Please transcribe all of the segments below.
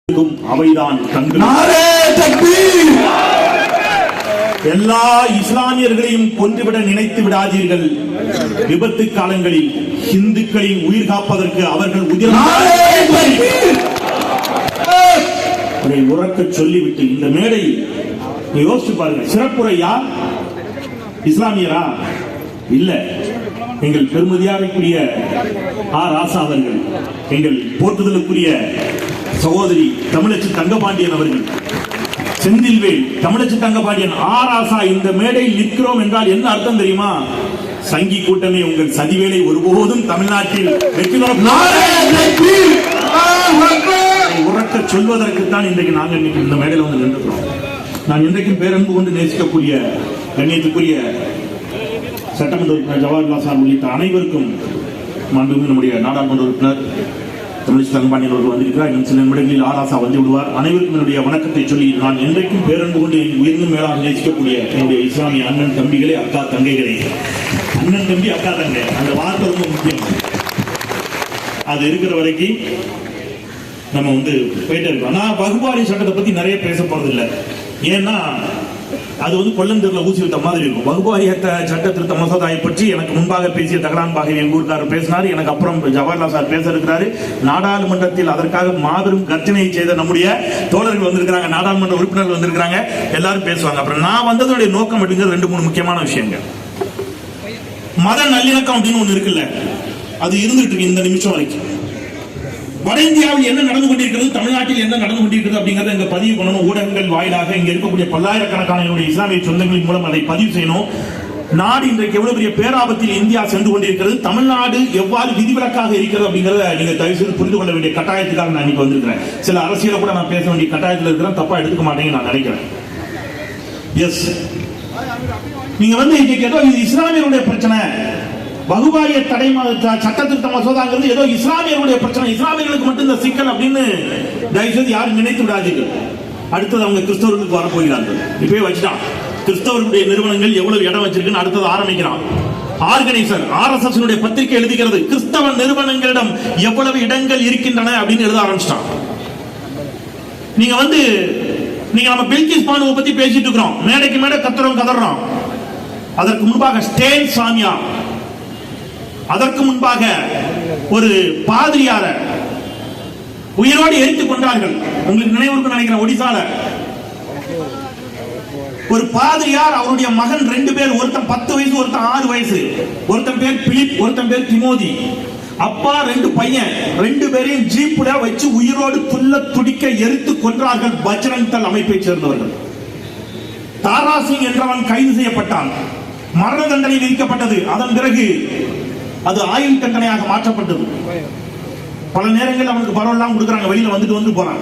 அவைதான் எல்லா இஸ்லாமியர்களையும் கொன்றுவிட நினைத்து விடாதீர்கள். விபத்து காலங்களில் இந்துக்களின் உயிர் காப்பதற்கு அவர்கள் உறக்க சொல்லிவிட்டு இந்த மேடையில் யோசிச்சு பாருங்க. சிறப்புரையா இஸ்லாமியரா இல்ல, எங்கள் பெருமதியாகக்கூடிய ராசா அவர்கள், எங்கள் போற்றுதலுக்குரிய சகோதரி தமிழச்சி தங்கபாண்டியன் அவர்கள், செந்தில்வேல் தமிழச்சி தங்கபாண்டியன், ராசா இந்த மேடையில் நிற்கிறோம் என்றால் என்ன அர்த்தம் தெரியுமா? சங்கி கூட்டமே உங்கள் சதிவேலை ஒருபோதும் தமிழ்நாட்டில் உறக்க சொல்வதற்குத்தான் இன்றைக்கு நாங்கள் இந்த மேடையில் வந்து நின்றுக்கிறோம். நான் இன்றைக்கும் பேரன்பு கொண்டு நேசிக்கக்கூடிய கண்ணியத்துக்குரிய சட்டமன்ற உறுப்பினர் ஜவஹர்லால் சார் உள்ளிட்ட அனைவருக்கும் மாண்புமிகு நம்முடைய நாடாளுமன்ற உறுப்பினர் தமிழச்சி தங்கபாண்டியன் அவர்கள் வந்திருக்கிறார். இன்னும் சில நிமிடங்களில் ராசா வந்து விடுவார். அனைவருக்கும் என்னுடைய வணக்கத்தை சொல்லி, நான் என்றைக்கும் பேரன்பு கொண்டு உயர்ந்தும் மேலாக நேசிக்கக்கூடிய என்னுடைய இஸ்லாமிய அண்ணன் தம்பிகளே, அக்கா தங்கைகளே, அண்ணன் தம்பி அக்கா தங்கை அந்த வார்த்தை ரொம்ப முக்கியம். அது இருக்கிற வரைக்கும் நம்ம வந்து போயிட்டே இருக்கோம். நான் வகுப்பாரி சட்டத்தை பத்தி நிறைய பேச போறது இல்லை. ஏன்னா அது வந்து கொல்லந்தூர்ல ஊசி விட்ட மாதிரி இருக்கும். வகுப்பாரிய சட்ட திருத்த மசோதாவை பற்றி எனக்கு முன்பாக பேசிய தகரான் பாகவி எங்க ஊருக்காரர் பேசினார். எனக்கு அப்புறம் ஜவஹர்லால் சார் பேச இருக்கிறாரு. நாடாளுமன்றத்தில் அதற்காக மாபெரும் கர்ஜனையை செய்த நம்முடைய தோழர்கள் வந்திருக்கிறாங்க, நாடாளுமன்ற உறுப்பினர்கள் வந்திருக்கிறாங்க, எல்லாரும் பேசுவாங்க. அப்புறம் நான் வந்ததுடைய நோக்கம் அப்படிங்கிறது 2-3 முக்கியமான விஷயங்கள். மத நல்லிணக்கம் அப்படின்னு ஒண்ணு இருக்குல்ல, அது இருந்துட்டு இருக்கு இந்த நிமிஷம் வரைக்கும். வட இந்தியாவில் என்ன நடந்து கொண்டிருக்கிறது, தமிழ்நாட்டில் என்ன நடந்து கொண்டிருக்கிறது அப்படிங்கறத இங்க பதிவு பண்ணணும். ஊடகங்கள் வாயிலாக இங்க இருக்கக்கூடிய பல்லாயிரக்கணக்கான என்னுடைய இஸ்லாமிய சொந்தங்களின் மூலம் அதை பதிவு செய்யணும். நாடு இன்றைக்கு எவ்வளவு பெரிய பேராபத்தில் இந்தியா சென்று கொண்டிருக்கிறது, தமிழ்நாடு எவ்வாறு விதிவிலக்காக இருக்கிறது அப்படிங்கறத நீங்க தயவு செய்து புரிந்து கொள்ள வேண்டிய கட்டாயத்துக்காக நான் இன்னைக்கு வந்திருக்கிறேன். சில அரசியலை கூட நான் பேச வேண்டிய கட்டாயத்தில் இருக்கிறேன், தப்பா எடுத்துக்க மாட்டேங்க நான் நினைக்கிறேன். எஸ், நீங்க வந்து இன்னைக்கு ஏதோ இஸ்லாமியருடைய பிரச்சனை, வகுபாரிய தடை சட்ட திருத்த மசோதாங்கிறது ஏதோ இஸ்லாமியர்களுடைய பிரச்சனை, இஸ்லாமியர்களுக்கு மட்டும் இந்த சிக்கல் அப்படின்னு தயவுசெய்து யாரும் நினைத்து விடாதீர்கள். அடுத்தது அவங்க கிறிஸ்தவர்களுக்கு வரப்போகிறார்கள். இப்பவே வச்சுட்டான், கிறிஸ்தவர்களுடைய நிறுவனங்கள் எவ்வளவு இடம் வச்சிருக்குன்னு அடுத்தது ஆரம்பிக்கிறான். ஆர்கனைசர் RSS பத்திரிகை எழுதுகிறது, கிறிஸ்தவ நிறுவனங்களிடம் எவ்வளவு இடங்கள் இருக்கின்றன அப்படின்னு எழுத ஆரம்பிச்சிட்டான். நீங்க நம்ம பில்கிஸ் பானுவை பத்தி பேசிட்டு இருக்கிறோம், மேடைக்கு மேடை கதறோம். அதற்கு முன்பாக ஸ்டேன் சாமியா, அதற்கு முன்பாக ஒரு பாதிரியார உயிரோடு எரித்துக் கொண்டார்கள். உங்களுக்கு நினைவுக்கு நினைக்கிறேன், ஒடிசால ஒரு பாதிரியார், அவருடைய மகன் 2 பேர், ஒருத்தன் 10 வயசு, ஒருத்தன் 6 வயசு, ஒருத்தன் பேர் பிலிப், ஒருத்தன் பேர் திமோதி. அப்பா 2 பையன், 2 பேரையும் ஜீப்ல வச்சு உயிரோடு துடிக்க எரித்து கொன்றார்கள். பஜ்ரங் தள் அமைப்பை சேர்ந்தவர்கள். தாரா சிங் என்றவன் கைது செய்யப்பட்டான், மரண தண்டனை விதிக்கப்பட்டது. அதன் பிறகு அது ஆயுள் தண்டனையாக மாற்றப்பட்டது. பல நேரங்களில் அவனுக்கு பரவலாம் கொடுக்குறாங்க, வெளியில வந்து போறாங்க.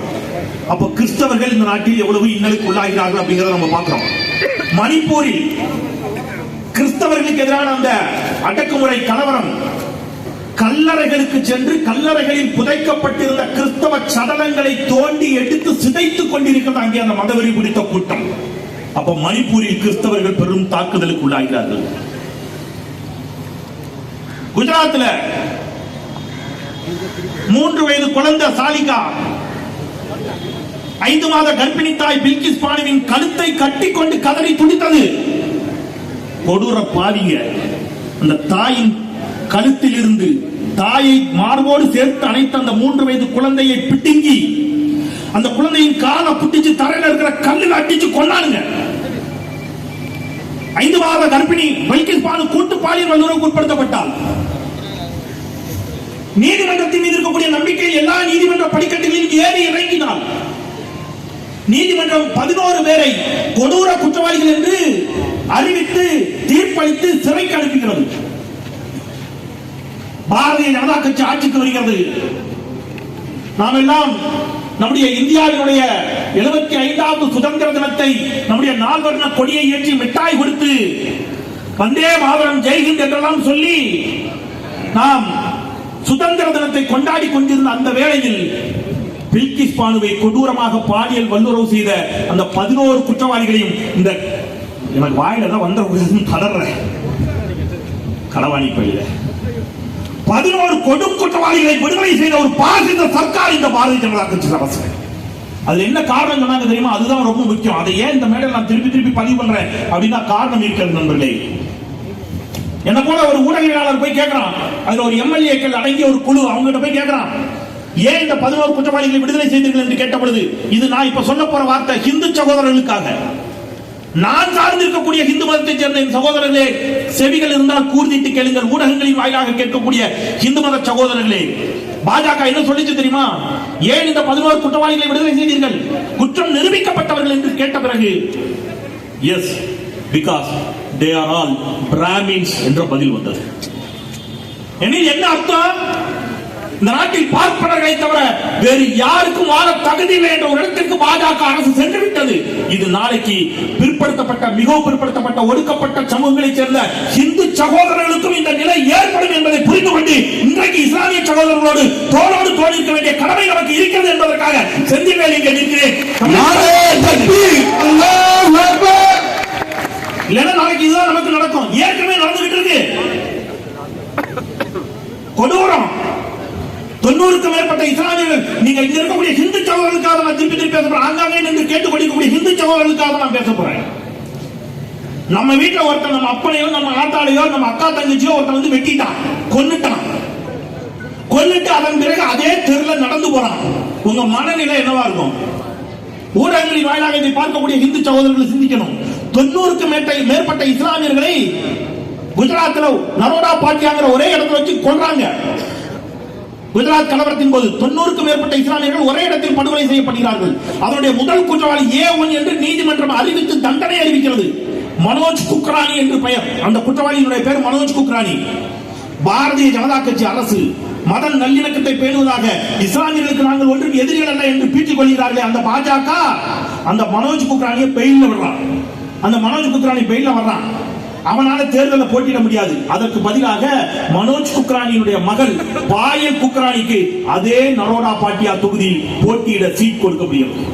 அப்போ கிறிஸ்தவர்கள் இந்த நாட்டில் எவ்வளவு இன்னலுக்கு உள்ளாகிறார்கள் அப்படிங்கறத நம்ம பார்க்கிறோம். மணிப்பூரில் கிறிஸ்தவர்களுக்கு எதிரான அந்த அடக்குமுறை கலவரம், கல்லறைகளுக்கு சென்று கல்லறைகளில் புதைக்கப்பட்டிருந்த கிறிஸ்தவ சடலங்களை தோண்டி எடுத்து சிதைத்துக் கொண்டிருக்கிறது அங்கே அந்த மதவெறி பிடித்த கூட்டம். அப்போ மணிப்பூரில் கிறிஸ்தவர்கள் பெரும் தாக்குதலுக்கு உள்ளாகிறார்கள். குஜராத்தில் 3 வயது குழந்தை சாலிகா, 5 மாத கர்ப்பிணி தாய் பில்கிஸ் பானுவின் கழுத்தை கட்டிக்கொண்டு கதறி துடித்தது. கொடூர பாவிங்க, அந்த தாயின் கழுத்தில் இருந்து தாயை மார்போடு சேர்த்து அணைத்த அந்த 3 வயது குழந்தையை பிடுங்கி அந்த குழந்தையின் காலை புட்டிச்சு தரையில் இருக்கிற கல்லில் அடிச்சு கொண்டாடுங்க. 5 மாத கர்ப்பிணி பில்கிஸ் பானு கூட்டு பாலியல் வல்லுறவுக்கு உட்படுத்தப்பட்டால், நீதிமன்றத்தின் மீது இருக்கக்கூடிய நம்பிக்கை எல்லா நீதிமன்ற படிக்கட்டுகளில் ஏறி இறங்கினால், நீதிமன்றம் 11 பேரை கொடூர குற்றவாளிகள் என்று அறிவித்து தீர்ப்பளித்து சிறைக்கு அனுப்புகிறது. பாரதிய ஜனதா கட்சி ஆட்சிக்கு வருகிறது. நாம் எல்லாம் நம்முடைய இந்தியாவினுடைய 75வது சுதந்திர தினத்தை நம்முடைய 4 வர்ண கொடியை ஏற்றி மிட்டாய் கொடுத்து வந்தே மாதரம் ஜெய்ஹிந்த் என்றெல்லாம் சொல்லி நாம் சுதந்திர தினத்தை கொண்டாடி கொண்டிருந்த அந்த வேளையில் பில்கிஸ் பானுவை கொடூரமாக பாலியல் வல்லுறவு செய்த அந்த 11 குற்றவாளிகளையும், இந்த எனக்கு வாயில தான் வந்த கதற களவாணி பள்ளியில 11 கொடும் குற்றவாளிகளை விடுதலை செய்த ஒரு பாரதிய சர்க்கார் இந்த பாரதிய ஜனதா கட்சி அரசு. அதுல என்ன காரணம் சொன்னாங்க தெரியுமா? அதுதான் ரொம்ப முக்கியம். அதை ஏன் இந்த மேடையில் நான் திருப்பி திருப்பி பதிவு பண்றேன் அப்படின்னா காரணம் இருக்கிறது நண்பர்களே. என்ன போல ஒரு ஊடகவியலாளர் போய் கேட்கிறான், அதுல ஒரு எம்எல்ஏக்கள் அடங்கிய ஒரு குழு, அவங்ககிட்ட போய் கேட்கிறான், ஏன் இந்த 11 குற்றவாளிகளை விடுதலை செய்தீர்கள் என்று கேட்ட பொழுது, இது நான் இப்ப சொல்ல போற வார்த்தை இந்து சகோதரர்களுக்காக, நான் சார்ந்திருக்கக்கூடிய இந்து மதத்தைச் சேர்ந்த என் சகோதரர்களே, செவிகள் இருந்தால் கூர்ந்திட்டு கேளுங்கள், ஊடகங்களின் வாயிலாக கேட்கக்கூடிய இந்து மத சகோதரர்களே, பாஜக என்ன சொல்லிச்சு தெரியுமா? ஏன் இந்த 11 குற்றவாளிகளை விடுதலை செய்தீர்கள், குற்றம் நிரூபிக்கப்பட்டவர்கள் என்று கேட்ட பிறகு, S because they are all Brahmins என்ற பதில் வந்தது. என்ன அர்த்தம்? இந்த நாட்டில் பார்ப்பனர்களை தவிர வேறு யாருக்கும் வாழ தகுதி இல்லை என்ற ஒரு இடத்திற்கு பாஜக அரசு சென்று விட்டது. இது நாளைக்கு பிற்படுத்தப்பட்ட, மிகவும் பிற்படுத்தப்பட்ட, ஒடுக்கப்பட்ட சமூகங்களைச் சேர்ந்த இந்து சகோதரர்களுக்கும் இந்த நிலை ஏற்படும் என்பதை புரிந்து கொண்டு இன்றைக்கு இஸ்லாமிய சகோதரர்களோடு தோளோடு தோள் இருக்க வேண்டிய கடமை நமக்கு இருக்கிறது என்பதற்காக செந்தில்வேல் இங்கே நிற்கிறேன். இல்லைன்னா நாளைக்கு இதுதான் நமக்கு நடக்கும். ஏற்கனவே நடந்துகிட்டு இருக்கு. கொடூரம். 90க்கும் மேற்பட்ட இஸ்லாமியர்கள், நீங்க இங்க இருக்கக்கூடிய இந்து சகோதரர்களுக்காக நான் திருப்பி திருப்பி பேச போறேன். ஆங்காங்கே நின்று கேட்டுக் கொண்டிருக்கக்கூடிய இந்து சகோதரர்களுக்காக நான் பேச போறேன். நம்ம வீட்டுல ஒருத்தர், நம்ம அப்பனையோ நம்ம ஆத்தாளையோ நம்ம அக்கா தங்கச்சியோ ஒருத்தர் வந்து வெட்டிட்டான், கொன்னுட்டான். கொன்னுட்டு அதன் பிறகு அதே தெருல நடந்து போறான். உங்க மனநிலை என்னவா இருக்கும்? ஊடகங்களின் வாயிலாக இதை பார்க்கக்கூடிய இந்து சகோதரர்கள் சிந்திக்கணும். 90க்கும் மேற்பட்ட இஸ்லாமியர்களை குஜராத்தில் நரோடா பாட்டியாங்கிற ஒரே இடத்துல வச்சு கொல்றாங்க. குஜராத் கலவரத்தின் போது 90க்கும் மேற்பட்ட இஸ்லாமியர்கள் ஒரே இடத்தில் படுகொலை செய்யப்படுகிறார்கள். அதனுடைய முதல் குற்றவாளி A1 என்று நீதிமன்றம் அறிவித்து தண்டனை அறிவிக்கிறது. மனோஜ் குக்ரானி என்று பெயர். அந்த குற்றவாளியினுடைய பெயர் மனோஜ் குக்ரானி. பாரதிய ஜனதா கட்சி அரசு மத நல்லிணக்கத்தை பேணுவதாக இஸ்லாமியர்களுக்கு நாங்கள் ஒன்றும் எதிரிகள் அல்ல என்று பீட்டிக் கொள்கிறார்களே, அந்த பாஜக அந்த மனோஜ் குக்ரானியை பெயில்ல விடுறான். அந்த மனோஜ் குக்ரானி பெயில்ல வர்றான். அவனால தேர்தலில் போட்டியிட முடியாது. அதற்கு பதிலாக மனோஜ் குக்ரானியுடைய மகள் பாயல் குக்ரானிக்கு அதே நரோடா பாட்டியா தொகுதியில் போட்டியிட சீட் கொடுக்கப்படுகிறது.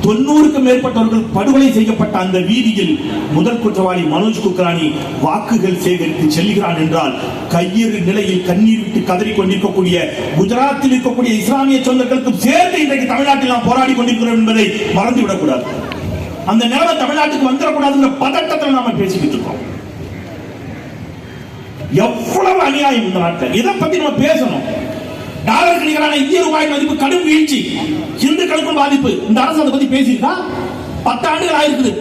90க்கும் மேற்பட்டவர்கள் படுகொலை செய்யப்பட்ட அந்த வீதியில் முதல் குற்றவாளி மனோஜ் குக்ரானி வாக்குகள் சேகரித்து செல்கிறான் என்றால், கையிறு நிலையில் கண்ணீர் விட்டு கதறிக் கொண்டிருக்கக்கூடிய குஜராத்தில் இருக்கக்கூடிய இஸ்லாமிய சொந்தங்களுக்கும் சேர்த்து இன்றைக்கு தமிழ்நாட்டில் நாம் போராடி கொண்டிருக்கிறோம் என்பதை மறந்துவிடக் கூடாது. அந்த நிலைமை தமிழ்நாட்டுக்கு வந்துடக்கூடாதுங்கிற பதட்டத்தில் நாம பேசிக்கிட்டு இருக்கோம். எவ்வளவு அநியாயம் இந்த நாட்டில். இதை பத்தி நம்ம பேசணும். டாலருக்கு நிகரான இந்திய ரூபாய் மதிப்பு கடும் வீழ்ச்சி, இந்துக்களுக்கும் பாதிப்பு. இந்த அரசு அதை பத்தி பேசியிருக்கா? 10 ஆண்டுகள் ஆயிருக்குது.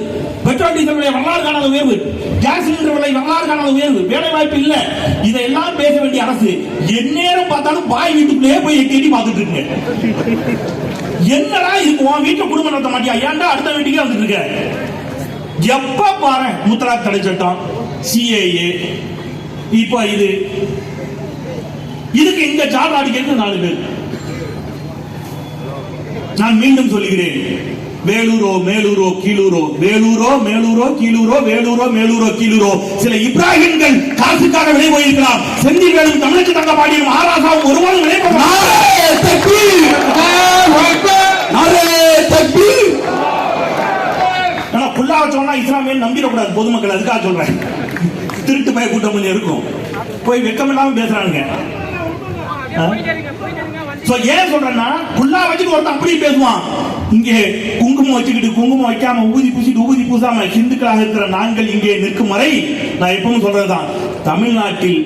பெட்ரோல் டீசல் விலை வரலாறு காணாத உயர்வு, கேஸ் சிலிண்டர் விலை வரலாறு காணாத உயர்வு, வேலை வாய்ப்பு இல்ல. இதெல்லாம் பேச வேண்டிய அரசு எந்நேரம் பார்த்தாலும் பாய் வீட்டுக்குள்ளேயே போய் எட்டி பார்த்துட்டு இருக்கு. என்னடா இது, உன் வீட்டுல குடும்பம் நடத்த மாட்டியா? ஏன்டா அடுத்த வீட்டுக்கே வந்துட்டு இருக்க? எப்ப பாரு முத்தலாக் தடை சட்டம், CAA, இப்ப இதுக்கு இங்க ஜாப் அடிக்கிறது 4 பேர். நான் மீண்டும் சொல்லுகிறேன், வேலூரோ மேலூரோ கீழூரோ, வேலூரோ மேலூரோ கீழூரோ, வேலூரோ மேலூரோ கீழூரோ, சில இப்ராஹிம்கள் காசுக்காக விலை போயிருக்கலாம். செந்தில் வேலும் தமிழுக்கு தங்க பாடியும் ஆராசாவும் ஒருவரும் விலை புல்லா வச்சோம்னா இஸ்லாமியன் நம்பிடக்கூடாது பொதுமக்கள். அதுக்காக சொல்றேன். திருட்டு பய கூட்டம் கொஞ்சம் இருக்கும், போய் வெக்கம் இல்லாம பேசுறாங்க. ஏன் சொல்றேன்னா, புல்லா வச்சுட்டு ஒருத்தன் அப்படி பேசுவான். இங்கே குங்குமம் வச்சுக்கிட்டு குங்குமம் வைக்காம ஊதி பூசிட்டு ஊதி பூசாம இந்துக்களாக இருக்கிற நாங்கள் இங்கே நிற்கும் வரை நான் எப்பவும் சொல்றதுதான், தமிழ்நாட்டில்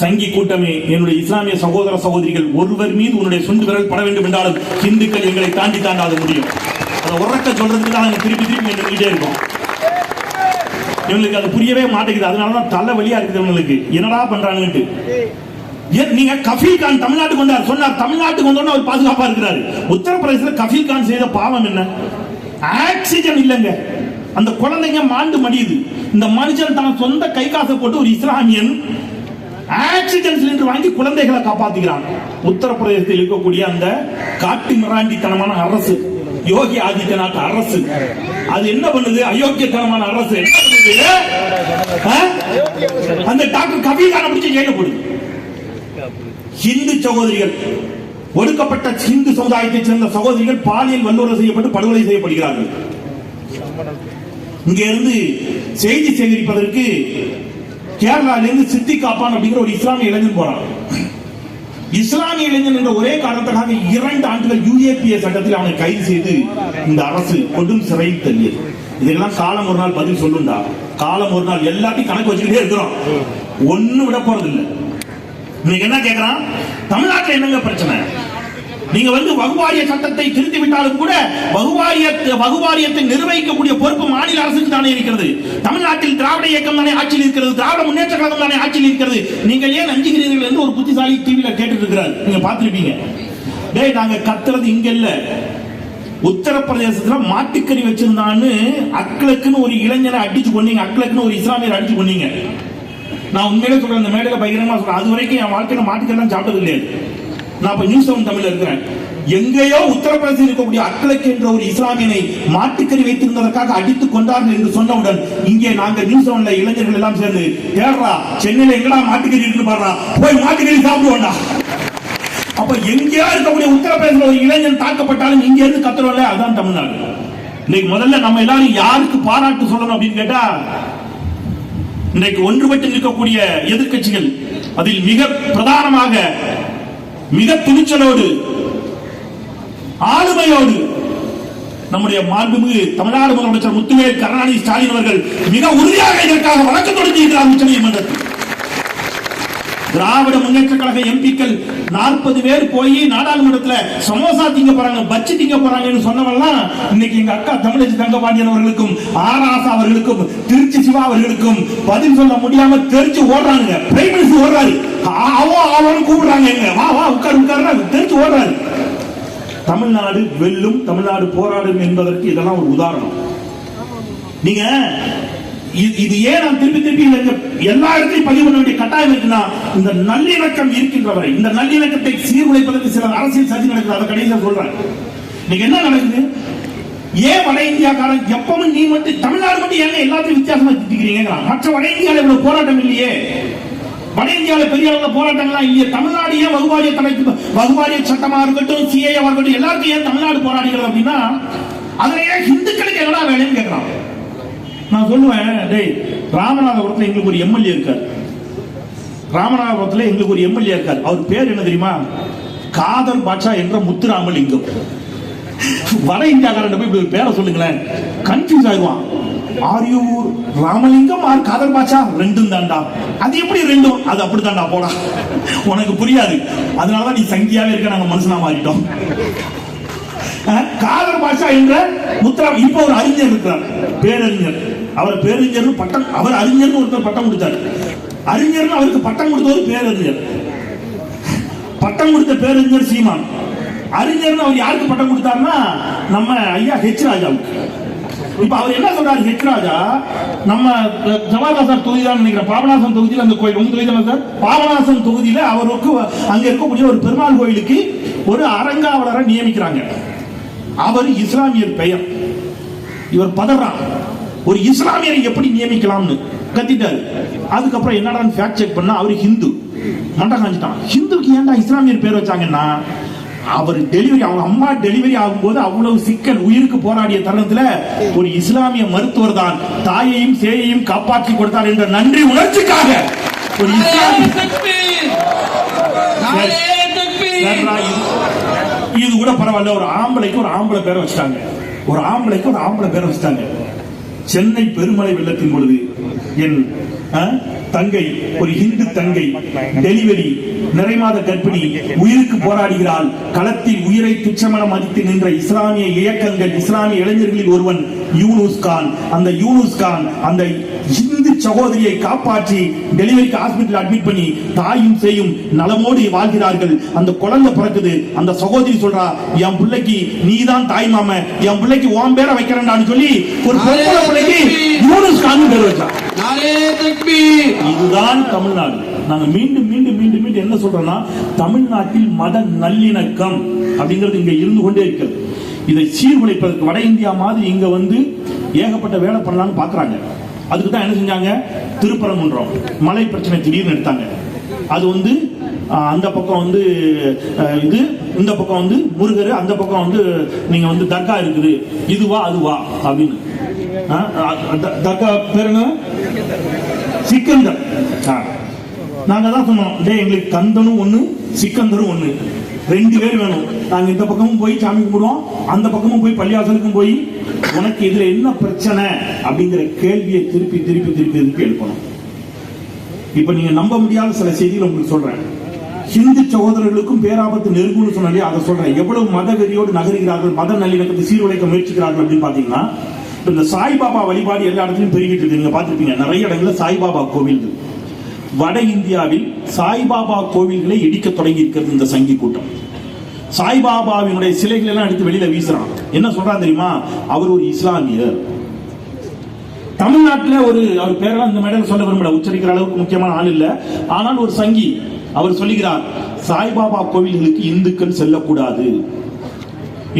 சங்கி கூட்டமே, என்னுடைய இஸ்லாமிய சகோதர சகோதரிகள், ஒருவர் மீது உன்னுடைய சுண்டு விரல் பட வேண்டும் என்றாலும் இந்துக்கள் எங்களை தாண்டாத முடியும். அதை உறக்க சொல்றதுக்கு தான் திருப்பி திருப்பி நின்றுகிட்டே இருக்கும். இவங்களுக்கு அது புரியவே மாட்டேங்குது. அதனாலதான் தலை வலியா இருக்குது இவங்களுக்கு, என்னடா பண்றாங்கன்னு. நீங்க கஃபீல் கான் தமிழ்நாட்டுக்கு வந்தார், சொன்னார் தமிழ்நாட்டுக்கு வந்தோன்னு அவர் பாதுகாப்பா இருக்கிறாரு. உத்தரப்பிரதேசத்தில் கஃபீல் கான் செய்த பாவம் என்ன? ஆக்சிஜன் இல்லைங்க, அந்த குழந்தைங்க மாண்டு மடியுது. இந்த மனுஷன் தான் சொந்த கை காசை போட்டு ஒரு இஸ்லாமியன் ஆக்சிஜன் சிலிண்டர் வாங்கி குழந்தைகளை காப்பாத்துகிறான். உத்தரப்பிரதேசத்தில் இருக்கக்கூடிய அந்த காட்டு மிராண்டித்தனமான அரசு, யோகி ஆதித்யநாத் அரசு, அது என்ன பண்ணுது? அயோக்கியத்தனமான அரசு என்ன பண்ணுது? அந்த டாக்டர் கபீல் கானை பிடிச்சி ஜெயில போடுது. ஹிந்து சகோதரிகள், ஒடுக்கப்பட்ட ஹிந்து சமுதாயத்தை சேர்ந்த சகோதரிகள் பாலியல் வன்முறை செய்யப்பட்டு படுகொலை செய்யப்படுகிறார்கள். இங்க இருந்து செய்தி சேகரிப்பதற்கு கேரளாவிலிருந்து சித்தி காப்பான் அப்படிங்கிற ஒரு இஸ்லாமிய இளைஞன் போறான். இஸ்லாமிய இளைஞன் என்ற ஒரே காரணத்துக்காக 2 ஆண்டுகள் UAPA சட்டத்தில் அவனை கைது செய்து இந்த அரசு கொண்டும் சிறையில் தள்ளியது. இதெல்லாம் காலம் ஒரு நாள் பதில் சொல்லுண்டா. காலம் ஒரு நாள் எல்லாத்தையும் கணக்கு வச்சுக்கிட்டே இருக்கிறோம், ஒண்ணு விட போறது இல்லை. இன்னைக்கு என்ன கேட்கிறான், தமிழ்நாட்டில் என்னங்க பிரச்சனை? நீங்க வகுவாரிய சட்டத்தை திருத்தி விட்டாலும் கூட வகுவாரியத்தை நிர்வகிக்கக்கூடிய பொறுப்பு மாநில அரசுக்கு தானே இருக்கிறது. தமிழ்நாட்டில் திராவிட இயக்கம் தானே ஆட்சியில் இருக்கிறது, திராவிட முன்னேற்ற கழகம் தானே ஆட்சியில் இருக்கிறது. நீங்கள் ஏன் அஞ்சுகிறீர்கள் என்று ஒரு புத்திசாலி டிவியில கேட்டு இருக்கிறார், நீங்க பார்த்திருப்பீங்க. டேய், நாங்க கத்துறது இங்க இல்ல, உத்தரப்பிரதேசத்துல மாட்டுக்கறி வச்சிருந்தான்னு அக்களுக்குன்னு ஒரு இளைஞரை அடிச்சு கொண்டீங்க, அக்களுக்குன்னு ஒரு இஸ்லாமியர் அடிச்சு கொண்டீங்க. நான் உண்மையிலே சொல்றேன், இந்த மேடையில பகிரங்கமா சொல்றேன், அது வரைக்கும் என் வாழ்க்கையில மாட்டுக்கறி எல்லாம் சாப்பிட்டது இல்லையா. நான் இப்ப நியூஸ் 7 தமிழ்ல இருக்கிறேன். எங்கேயோ உத்தரப்பிரதேசத்தில் இருக்கக்கூடிய அக்களுக்கு என்ற ஒரு இஸ்லாமியனை மாட்டுக்கறி வைத்திருந்ததற்காக அடித்துக் கொண்டார்கள் என்று சொன்னவுடன் இங்கே நாங்கள் நியூஸ் 7ல இளைஞர்கள் எல்லாம் சேர்ந்து தேடுறா, சென்னையில எங்கடா மாட்டுக்கறி இருக்குன்னு பாடுறா, போய் மாட்டுக்கறி சாப்பிடுவோம்டா. அப்ப எங்கேயா இருக்கக்கூடிய உத்தரப்பிரதேசத்தில் ஒரு இளைஞன் தாக்கப்பட்டாலும் இங்க இருந்து கத்துறோம்ல, அதுதான் தமிழ்நாடு. இன்னைக்கு முதல்ல நம்ம எல்லாரும் யாருக்கு பாராட்டு சொல்லணும் அப்படின்னு கேட்டா, இன்றைக்கு ஒன்றுபட்டு நிற்கக்கூடிய எதிர்க்கட்சிகள், அதில் மிக பிரதானமாக மிக துணிச்சலோடு ஆளுமையோடு நம்முடைய மாண்புமிகு தமிழ்நாடு முதலமைச்சர் முத்துவேல் கருணாநிதி ஸ்டாலின் அவர்கள் மிக உறுதியாக இதற்காக வழக்கு தொடங்கியிருக்கிறார் உச்சநீதிமன்றத்தில். திராவிட முன்னேற்ற கழக எம்பிக்கள் 40 பேர் போய் நாடாளுமன்றத்தில் சமோசா திங்க போறாங்க, பச்சி திங்க போறாங்கன்னு சொன்னவெல்லாம் இன்னைக்கு எங்க அக்கா தமிழச்சி தங்கபாண்டியன் அவர்களுக்கும் ஆராசா அவர்களுக்கும் திருச்சி சிவா அவர்களுக்கும் பதில் சொல்ல முடியாம தெரிச்சு ஓடுறாங்க. பிரைம் மினிஸ்டர் ஓடுறாரு, அவன் கூப்பிடுறாங்க, எங்க வா வா உட்கார் உட்கார் தெரிச்சு ஓடுறாரு. தமிழ்நாடு வெல்லும், தமிழ்நாடு போராடும் என்பதற்கு இதெல்லாம் ஒரு உதாரணம். நீங்க இது ஏன் நான் திருப்பி எல்லா இடத்தையும் பதிவு பண்ண வேண்டிய கட்டாயம் இருக்குன்னா, இந்த நல்லிணக்கம் இருக்கின்ற வரை இந்த நல்லிணக்கத்தை சீர்குலைப்பதற்கு சில அரசியல் சதி நடக்குது. அதை கடைசியா சொல்றேன். நீங்க என்ன நடக்குது, ஏன் வட இந்தியாக்காரன் எப்பவும் நீ மட்டும் தமிழ்நாடு மட்டும் ஏங்க எல்லாத்தையும் வித்தியாசமா திட்டிக்கிறீங்க? மற்ற வட இந்தியாவில் இவ்வளவு போராட்டம் இல்லையே, வட இந்தியாவில் பெரிய அளவில் போராட்டங்கள்லாம் இல்லையே. தமிழ்நாடு ஏன் வகுவாரிய சட்டமா இருக்கட்டும், சிஏ இருக்கட்டும், எல்லாருக்கும் ஏன் தமிழ்நாடு போராடுகிறது அப்படின்னா, அதுல ஏன் இந்துக்களுக்கு என்னடா வேலைன்னு கேட்கறான். நான் சொல்லுவேன், டேய், ராமநாதபுரத்தில் எங்களுக்கு ஒரு எம்எல்ஏ இருக்கார். ராமநாதபுரத்தில் எங்களுக்கு ஒரு எம்எல்ஏ இருக்கார். அவர் பேர் என்ன தெரியுமா? காதர் பாட்சா என்ற முத்துராமலிங்கம். வட இந்தியாக்காரன் போய் இப்படி பேரை சொல்லுங்களேன், கன்ஃபியூஸ் ஆயிடுவான். ஆரியூர் ராமலிங்கம் ஆர் காதர் பாட்சா ரெண்டும் தாண்டா. அது எப்படி ரெண்டும்? அது அப்படித்தாண்டா, போடா, உனக்கு புரியாது. அதனாலதான் நீ சங்கியாவே இருக்க, நாங்க மனுஷனா மாறிட்டோம். காதர் பாட்சா என்ற முத்ரா, இப்ப ஒரு அறிஞர் இருக்கிறார், பேரறிஞர். அவர் பேரறிஞர் பட்டம், அவர் அறிஞர் ஒருத்தர் பட்டம் கொடுத்தார். அறிஞர் அவருக்கு பட்டம் கொடுத்தவர் பேரறிஞர். பட்டம் கொடுத்த பேரறிஞர் சீமான். அறிஞர் அவர் யாருக்கு பட்டம் கொடுத்தாருன்னா, நம்ம ஐயா ஹெச் ராஜாவுக்கு. இப்ப அவர் என்ன சொல்றாரு, ஹெச் ராஜா நம்ம ஜவாஹர்லால் தொகுதி தான் நினைக்கிறேன், பாபநாசம் தொகுதியில் அந்த கோயில், உங்க தொகுதி தான் சார், பாபநாசம் தொகுதியில அவருக்கு அங்க இருக்கக்கூடிய ஒரு பெருமாள் கோயிலுக்கு ஒரு அரங்காவலரை நியமிக்கிறாங்க. அவர் இஸ்லாமியர் பெயர். இவர் பதறான், ஒரு இஸ்லாமியரை எப்படி நியமிக்கலாம்னு கத்திட்டாரு. அதுக்கப்புறம் என்னடா ஃபேக்ட் செக் பண்ணா அவர் ஹிந்து. மண்டை காஞ்சிட்டான். ஹிந்துக்கு ஏன்டா இஸ்லாமியர் பேர் வச்சாங்கன்னா, அவர் டெலிவரி, அவங்க அம்மா டெலிவரி ஆகும்போது அவ்வளவு சிக்கல், உயிருக்கு போராடிய தருணத்துல ஒரு இஸ்லாமிய மருத்துவர் தான் தாயையும் சேயையும் காப்பாற்றி கொடுத்தார் என்ற நன்றி உணர்ச்சிக்காக ஒரு இது கூட பரவாயில்ல, ஒரு ஆம்பளைக்கு ஒரு ஆம்பளை பேரை வச்சுட்டாங்க, ஒரு ஆம்பளைக்கு ஒரு ஆம்பளை பேரை வச்சுட்டாங்க. சென்னை பெருமழை வெள்ளத்தின் பொழுது என் தங்கை, ஒரு இந்து தங்கை, டெலிவரி, நிறைமாத கர்ப்பிணி, உயிருக்கு போராடுகிறாள். களத்தில் உயிரை துச்சமென மதித்து நின்ற இஸ்லாமிய இயக்கங்கள், இஸ்லாமிய இளைஞர்களில் ஒருவன் யூனுஸ் கான். அந்த யூனுஸ் கான் அந்த இந்து சகோதரியை காப்பாற்றி டெலிவரிக்கு ஹாஸ்பிட்டல் அட்மிட் பண்ணி தாயும் செய்யும் நலமோடு வாழ்கிறார்கள். அந்த குழந்தை பிறக்குது. அந்த சகோதரி சொல்றா, என் பிள்ளைக்கு நீதான் தாய் மாம, என் பிள்ளைக்கு ஓம் பேரை வைக்கிறேன்னு சொல்லி ஒரு பொம்பளை பிள்ளைக்கு யூனுஸ் கான் பேர் வச்சா. இதுதான் தமிழ்நாடு. நாங்க மீண்டும் மீண்டும் மீண்டும் மீண்டும் என்ன சொல்றோம்னா, தமிழ்நாட்டில் மத நல்லிணக்கம் அப்படிங்கிறது இங்க இருந்து கொண்டே இருக்கிறது. இதை சீர்குலைப்பதற்கு வட இந்தியா மாதிரி இங்க ஏகப்பட்ட வேலை பண்ணலாம்னு பாக்குறாங்க. அதுக்கு தான் என்ன செஞ்சாங்க, திருப்பரங்குன்றம் மலை பிரச்சனை திடீர்னு எடுத்தாங்க. அது அந்த பக்கம் இது, இந்த பக்கம் முருகர், அந்த பக்கம் நீங்க தர்கா இருக்குது, இதுவா அதுவா அப்படின்னு. தர்கா பேரு என்ன? சிக்கந்தர். நாங்க தான் சொன்னோம், எங்களுக்கு கந்தனும் ஒண்ணு, சிக்கந்தரும் ஒண்ணு. 2 பேர் வேணும். நாங்க இந்த பக்கமும் போய் சாமி கும்பிடுவோம், அந்த பக்கமும் போய் பள்ளிவாசலுக்கும் போய் உனக்கு இதுல என்ன பிரச்சனை அப்படிங்கிற கேள்வியை திருப்பி திருப்பி திருப்பி திருப்பி எழுப்பணும். இப்ப நீங்க நம்ப முடியாத சில செய்திகள் உங்களுக்கு சொல்றேன். ஹிந்து சகோதரர்களுக்கும் பேராபத்து நெருங்கும்னு சொன்னாலே அதை சொல்றேன். எவ்வளவு மத வெறியோடு நகர்கிறார்கள், மத நல்லிணக்கத்தை சீர்குலைக்க முயற்சிக்கிறார்கள் அப்படின்னு பாத்தீங்கன்னா, இந்த சாய்பாபா வழிபாடு எல்லா இடத்துலையும் பெருகிட்டு இருக்கு. நீங்க பாத்துருப்பீங்க, நிறைய இடங்கள்ல சாய்பாபா கோவில்கள். வட இந்தியாவில் சாய்பாபா கோவில்களை இடிக்க தொடங்கி இருக்கிறது இந்த சங்கி கூட்டம். சாய்பாபாவினுடைய சிலைகள் எல்லாம் எடுத்து வெளியில வீசுறான். என்ன சொல்றான் தெரியுமா? அவர் ஒரு இஸ்லாமியர். தமிழ்நாட்டில் அவர் பேரெல்லாம் இந்த மேடையில் சொல்ல விரும்பல, உச்சரிக்கிற அளவுக்கு முக்கியமான ஆள் இல்ல. ஆனால் ஒரு சங்கி அவர் சொல்லுகிறார், சாய்பாபா கோவில்களுக்கு இந்துக்கள் செல்லக்கூடாது.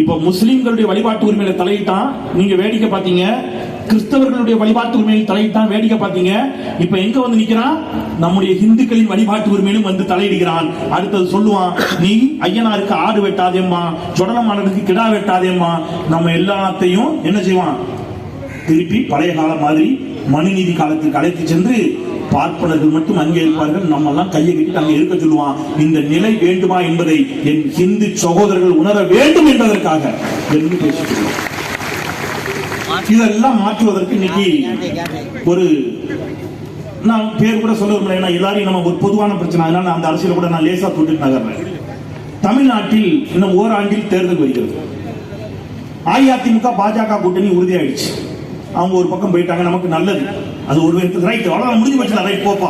இப்ப முஸ்லிம்களுடைய வழிபாட்டு உரிமையில தலையிட்டான், நீங்க வேடிக்கை பார்த்தீங்க. கிறிஸ்தவர்களுடைய வழிபாட்டு உரிமையில் தலையிட்டான், வேடிக்கை பார்த்தீங்க. இப்ப எங்க வந்து நிக்கிறான்? நம்முடைய இந்துக்களின் வழிபாட்டு உரிமையிலும் வந்து தலையிடுகிறான். அடுத்தது சொல்லுவான், நீ ஐயனாருக்கு ஆடு வெட்டாதேம்மா, சொடலமானனுக்கு கிடா வெட்டாதேம்மா. நம்ம எல்லாத்தையும் என்ன செய்வான்? திருப்பி பழைய காலம் மாதிரி மனுநீதி காலத்துக்கு அழைத்து சென்று பார்ப்பனர்கள் மட்டும் அங்கே இருப்பார்கள், நம்ம எல்லாம் கையை கட்டிட்டு அங்கே இருக்க சொல்லுவான். இந்த நிலை வேண்டுமா என்பதை என் இந்து சகோதரர்கள் உணர வேண்டும் என்பதற்காக என்று பேசிக்கிறோம். இதெல்லாம் மாற்றுவதற்கு இன்னைக்கு ஒரு நான் பேர் கூட சொல்ல விரும்பல, ஏன்னா எல்லாரையும் நம்ம ஒரு பொதுவான பிரச்சனை, அதனால அந்த அரசியல கூட நான் லேசா தொட்டு நகர்றேன். தமிழ்நாட்டில் இன்னும் ஓராண்டில் தேர்தல் வருகிறது. அஇஅதிமுக பாஜக கூட்டணி உறுதியாயிடுச்சு. அவங்க ஒரு பக்கம் போயிட்டாங்க, நமக்கு நல்லது. அது ஒரு ரைட், அவ்வளவு முடிஞ்சு வச்சு ரைட் போப்பா,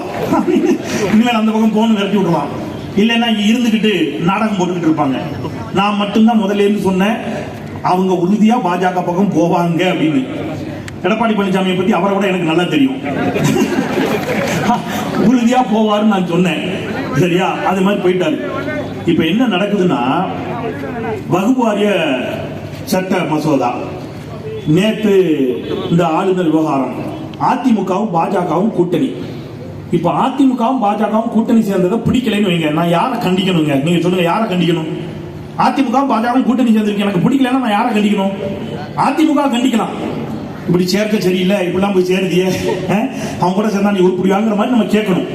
இனிமேல் அந்த பக்கம் போகணும் நிறுத்தி விடுவான். இல்லைன்னா இங்க இருந்துகிட்டு நாடகம் போட்டுக்கிட்டு இருப்பாங்க. நான் மட்டும்தான் முதல்ல இருந்து சொன்னேன், அவங்க உறுதியா பாஜக பக்கம் போவாங்க அப்படின்னு. எடப்பாடி பழனிசாமியை பத்தி அவரை விட எனக்கு நல்லா தெரியும், உறுதியா போவாருன்னு நான் சொன்னேன். சரியா? அது மாதிரி போயிட்டாரு. இப்ப என்ன நடக்குதுன்னா, வகுப்பு வாரிய சட்ட மசோதா, நேற்று இந்த ஆளுநர் விவகாரம், அதிமுகவும் பாஜகவும் கூட்டணி. இப்ப அதிமுகவும் பாஜகவும் கூட்டணி சேர்ந்ததை பிடிக்கலன்னு வைங்க, நான் யாரை கண்டிக்கணுங்க? நீங்க சொல்லுங்க, யாரை கண்டிக்கணும்? அதிமுகவும் பாஜகவும் கூட்டணி சேர்ந்திருக்கு, எனக்கு பிடிக்கலன்னா நான் யாரை கண்டிக்கணும்? அதிமுக கண்டிக்கலாம், இப்படி சேர்க்க சரியில்லை, இப்படிலாம் போய் சேருதியே, அவங்க கூட சேர்ந்தா நீ உருப்படியாங்கிற மாதிரி நம்ம கேட்கணும்.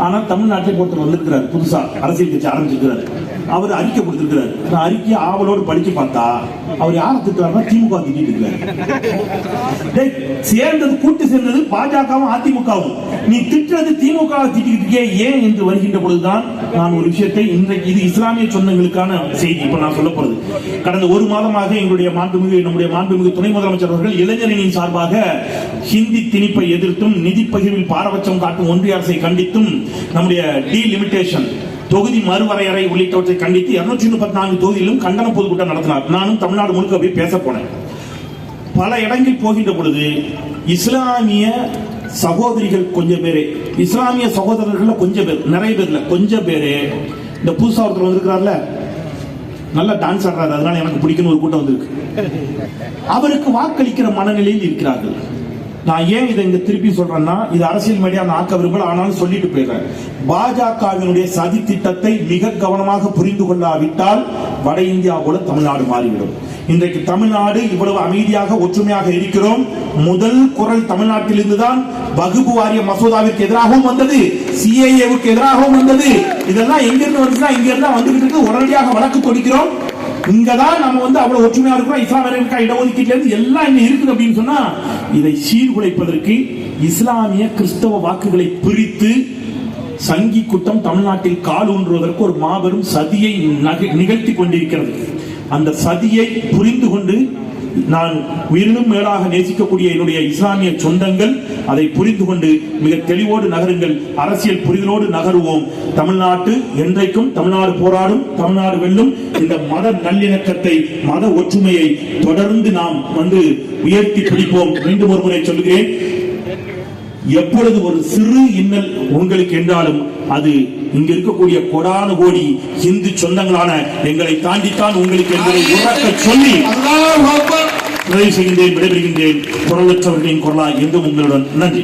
ஆனா தமிழ்நாட்டில் ஒருத்தர் வந்திருக்கிறார், புதுசா அரசியல் கட்சி ஆரம்பிச்சிருக்கிறார். அவர் அறிக்கை கொடுத்திருக்கிறார். நான் அறிக்கையை ஆவலோடு படிச்சு பார்த்தா அவர் யாரை திட்டுறாருன்னா திமுக திட்டிட்டு இருக்காரு. சேர்ந்தது கூட்டு சேர்ந்தது பாஜகவும் அதிமுகவும், நீ திட்டுறது திமுக திட்டிக்கிட்டே ஏன் என்று வருகின்ற பொழுதுதான் நான் ஒரு விஷயத்தை இன்றைக்கு, இது இஸ்லாமிய சொந்தங்களுக்கான செய்தி இப்ப நான் சொல்ல போறது. கடந்த ஒரு மாதமாக எங்களுடைய நம்முடைய மாண்புமிகு துணை முதலமைச்சர் அவர்கள் இளைஞரணியின் சார்பாக ஹிந்தி திணிப்பை எதிர்த்தும் நிதி பகிர்வில் பாரபட்சம் காட்டும் ஒன்றிய அரசை கண்டித்தும் நம்முடைய டீலிமிட்டேஷன், தொகுதி மறுவரையறை உள்ளிட்டவற்றை கண்டித்து 234 தொகுதியிலும் கண்டன பொதுக்கூட்டம் நடத்தினார். நானும் தமிழ்நாடு முழுக்க போய் பேச போனேன். பல இடங்களில் போகின்ற பொழுது இஸ்லாமிய சகோதரிகள் கொஞ்சம் பேரே, இஸ்லாமிய சகோதரர்கள் கொஞ்சம் பேர், நிறைய பேர்ல கொஞ்சம் பேரே, இந்த புதுசா ஒருத்தர் வந்திருக்கிறார்ல, நல்லா டான்ஸ் ஆடுறாரு, அதனால எனக்கு பிடிக்குன்னு ஒரு கூட்டம் வந்திருக்கு, அவருக்கு வாக்களிக்கிற மனநிலையில் இருக்கிறார்கள். நான் ஏன் இதை இங்க திருப்பி சொல்றேன்னா, இது அரசியல் மீடியா ஆக்க விரும்பல, ஆனாலும் சொல்லிட்டு போயிடுறேன். பாஜகவினுடைய சதி திட்டத்தை மிக கவனமாக புரிந்து கொள்ளாவிட்டால் வட இந்தியா போல தமிழ்நாடு மாறிவிடும். இன்றைக்கு தமிழ்நாடு இவ்வளவு அமைதியாக ஒற்றுமையாக இருக்கிறோம். முதல் குரல் தமிழ்நாட்டில் இருந்துதான் வகுப்பு வாரிய மசோதாவிற்கு எதிராகவும் வந்தது, சிஏஏவுக்கு எதிராகவும் வந்தது. இதெல்லாம் எங்கிருந்து வந்துச்சுன்னா இங்க இருந்தா வந்துகிட்டு உடனடியாக வழக்கு தொடுக்கிறோம். இங்கதான் நம்ம அவ்வளவு ஒற்றுமையா இருக்கிறோம். இஸ்லாமியர்களுக்கு இடஒதுக்கீட்டுல இருந்து எல்லாம் இங்க இருக்குது அப்படின்னு சொன்னா, இதை சீர்குலைப்பதற்கு இஸ்லாமிய கிறிஸ்தவ வாக்குகளை பிரித்து சங்கி கூட்டம் தமிழ்நாட்டில் கால் ஊன்றுவதற்கு ஒரு மாபெரும் சதியை நிகழ்த்தி கொண்டிருக்கிறது. அந்த சதியை புரிந்து கொண்டு நான் உயிரினும் மேலாக நேசிக்கக்கூடிய என்னுடைய இஸ்லாமிய சொந்தங்கள் அதை புரிந்து கொண்டு மிக தெளிவோடு நகருங்கள், அரசியல் புரிதலோடு நகருவோம். தமிழ்நாட்டு என்றைக்கும் தமிழ்நாடு போராடும், தமிழ்நாடு வெல்லும். இந்த மத நல்லிணக்கத்தை, மத ஒற்றுமையை தொடர்ந்து நாம் உயர்த்தி பிடிப்போம். மீண்டும் ஒரு முறை சொல்கிறேன், எப்பொழுது ஒரு சிறு இன்னல் உங்களுக்கு என்றாலும் அது இங்க இருக்கக்கூடிய கோடான கோடி இந்து சொந்தங்களான எங்களை தாண்டித்தான் உங்களுக்கு என்பதை உறக்க சொல்லி நிறைவு செய்கின்றேன், விடைபெறுகின்றேன். குரலற்றவர்களின் குரலாய் என்றும் உங்களுடன். நன்றி.